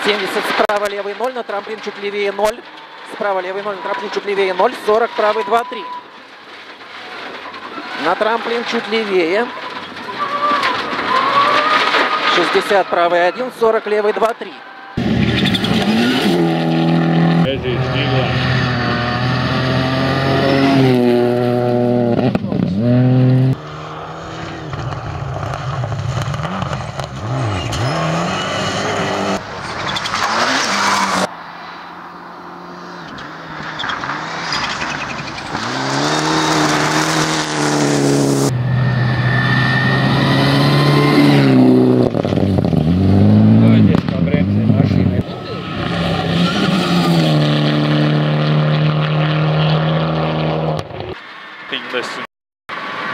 70 справа, левый 0, на трамплин чуть левее 0. Справа левый 0, на трамплин чуть левее 0. 40, правый 2-3. На трамплин чуть левее. 60, правый 1, 40, левый 2-3.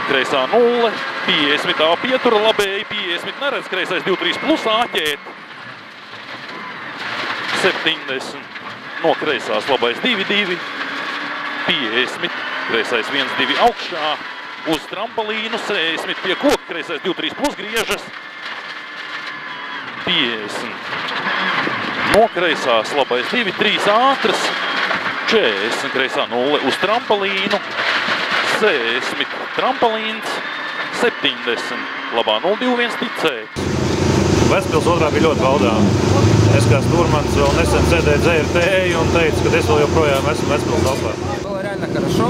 Kreisā 0, 50 tā pietura labēji, 50 neredz, kreisais 2-3 plus āķēt. 70 no kreisās labais 2-2, 50, kreisais 1-2 augšā, uz trampolīnu 60 pie koka, kreisais 2-3 plus griežas. 50 no kreisās labais 2-3 ātras, 40 kreisā 0 uz trampolīnu. 60 trampolīns, 70 labā 0-2-1 ticēt. Vecpils otrā bija ļoti baudām. Es kā stūrmanis vēl nesen sēdēju dzēru tēju un teicu, ka es vēl joprojām esmu Vecpils talpā. Было реально хорошо.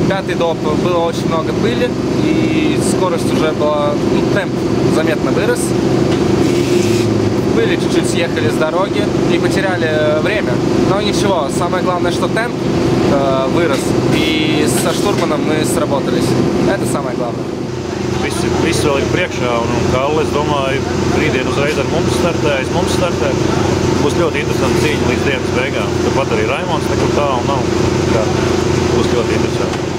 Пятый доп было очень много пыли и скорость уже была, темп заметно вырос. Пыли чуть-чуть съехали с дороги и потеряли время. Но ничего, самое главное, что темп вырос, и со штурманом мы сработались. Это самое главное. Viss vēl ir priekšā, un Kalle, es domāju, rītdien uzreiz ar mums startē. Būs ļoti interesanti cīņa līdz dienas beigām. Tāpat arī Raimonds nekur tālu nav. Būs ļoti interesanti.